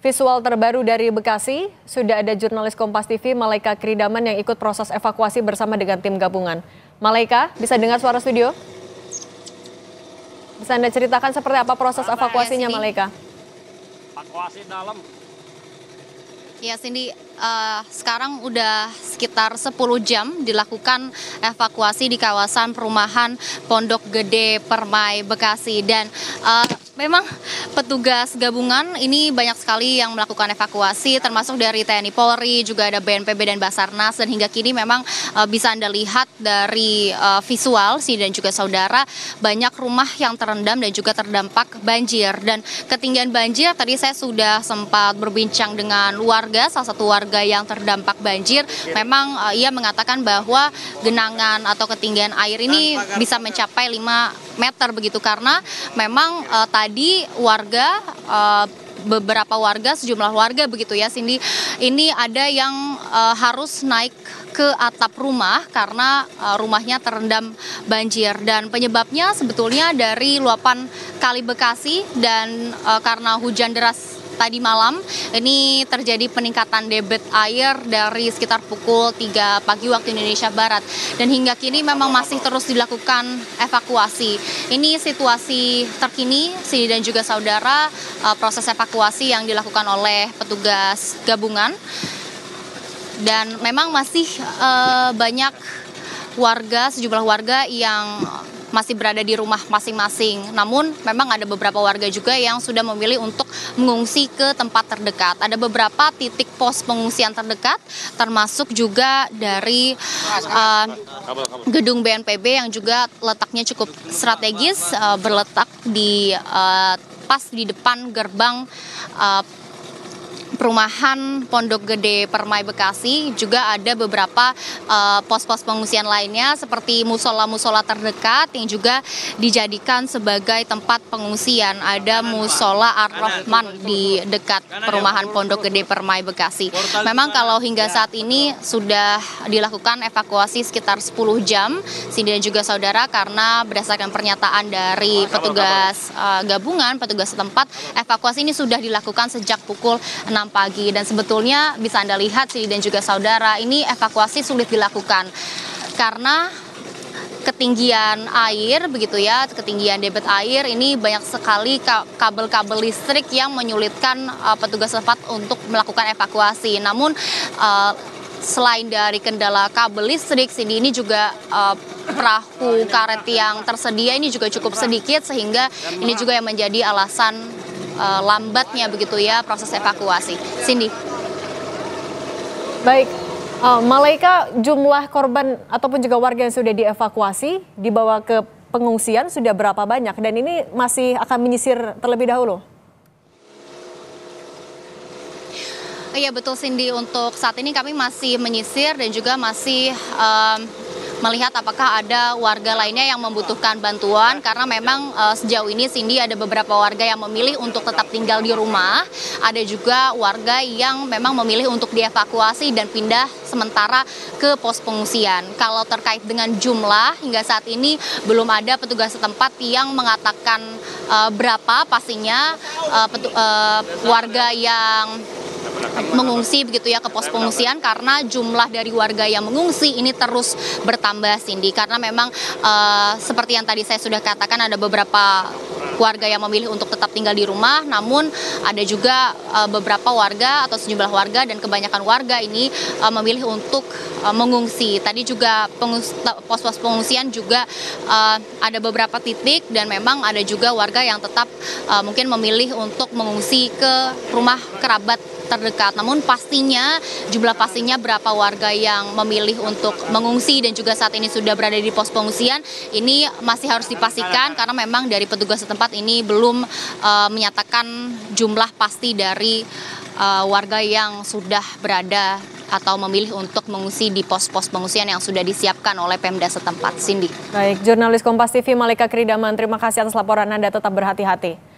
Visual terbaru dari Bekasi, sudah ada jurnalis Kompas TV Malaika Kridaman yang ikut proses evakuasi bersama dengan tim gabungan. Malaika, bisa dengar suara studio? Bisa Anda ceritakan seperti apa proses evakuasinya, Malaika? Evakuasi dalam. Ya, Cindy, sekarang udah sekitar 10 jam dilakukan evakuasi di kawasan perumahan Pondok Gede Permai Bekasi. Dan memang petugas gabungan ini banyak sekali yang melakukan evakuasi, termasuk dari TNI Polri, juga ada BNPB dan Basarnas. Dan hingga kini memang bisa Anda lihat dari visual dan juga saudara, banyak rumah yang terendam dan juga terdampak banjir. Dan ketinggian banjir, tadi saya sudah sempat berbincang dengan warga, salah satu warga yang terdampak banjir. Memang ia mengatakan bahwa genangan atau ketinggian air ini bisa mencapai 5 meter begitu, karena memang tadi warga, beberapa warga, sejumlah warga begitu ya Cindy, ini ada yang harus naik ke atap rumah karena rumahnya terendam banjir. Dan penyebabnya sebetulnya dari luapan Kali Bekasi, dan karena hujan deras tadi malam ini terjadi peningkatan debit air dari sekitar pukul 3 pagi waktu Indonesia Barat, dan hingga kini memang masih terus dilakukan evakuasi. Ini situasi terkini Cindy dan juga saudara, proses evakuasi yang dilakukan oleh petugas gabungan, dan memang masih banyak warga, sejumlah warga yang masih berada di rumah masing-masing. Namun memang ada beberapa warga juga yang sudah memilih untuk mengungsi ke tempat terdekat. Ada beberapa titik pos pengungsian terdekat, termasuk juga dari gedung BNPB yang juga letaknya cukup strategis, berletak di pas di depan gerbang perumahan Pondok Gede Permai Bekasi. Juga ada beberapa pos-pos pengungsian lainnya seperti musola-musola terdekat yang juga dijadikan sebagai tempat pengungsian. Ada musola Ar-Rahman di dekat perumahan Pondok Gede Permai Bekasi. Memang kalau hingga saat ini sudah dilakukan evakuasi sekitar 10 jam, Cindy dan juga saudara, karena berdasarkan pernyataan dari petugas gabungan, petugas setempat, evakuasi ini sudah dilakukan sejak pukul 6 pagi. Dan sebetulnya bisa Anda lihat sih dan juga saudara, ini evakuasi sulit dilakukan karena ketinggian air begitu ya, ketinggian debit air ini banyak sekali kabel-kabel listrik yang menyulitkan petugas setempat untuk melakukan evakuasi. Namun selain dari kendala kabel listrik, ini juga perahu karet yang tersedia ini juga cukup sedikit, sehingga ini juga yang menjadi alasan lambatnya begitu ya proses evakuasi. Cindy. Baik, Malaika, jumlah korban ataupun juga warga yang sudah dievakuasi dibawa ke pengungsian sudah berapa banyak, dan ini masih akan menyisir terlebih dahulu? Iya betul Cindy, untuk saat ini kami masih menyisir dan juga masih melihat apakah ada warga lainnya yang membutuhkan bantuan, karena memang sejauh ini Cindy ada beberapa warga yang memilih untuk tetap tinggal di rumah, ada juga warga yang memang memilih untuk dievakuasi dan pindah sementara ke pos pengungsian. Kalau terkait dengan jumlah, hingga saat ini belum ada petugas setempat yang mengatakan berapa pastinya warga yang mengungsi begitu ya ke pos pengungsian, karena jumlah dari warga yang mengungsi ini terus bertambah Cindy, karena memang seperti yang tadi saya sudah katakan, ada beberapa warga yang memilih untuk tetap tinggal di rumah, namun ada juga beberapa warga atau sejumlah warga dan kebanyakan warga ini memilih untuk mengungsi. Tadi juga pos-pos pengungsian juga ada beberapa titik, dan memang ada juga warga yang tetap mungkin memilih untuk mengungsi ke rumah kerabat terdekat. Namun jumlah pastinya berapa warga yang memilih untuk mengungsi dan juga saat ini sudah berada di pos pengungsian, ini masih harus dipastikan, karena memang dari petugas setempat ini belum menyatakan jumlah pasti dari warga yang sudah berada atau memilih untuk mengungsi di pos-pos pengungsian yang sudah disiapkan oleh Pemda setempat. Cindy. Baik, jurnalis Kompas TV Malaika Kridaman, terima kasih atas laporan Anda, tetap berhati-hati.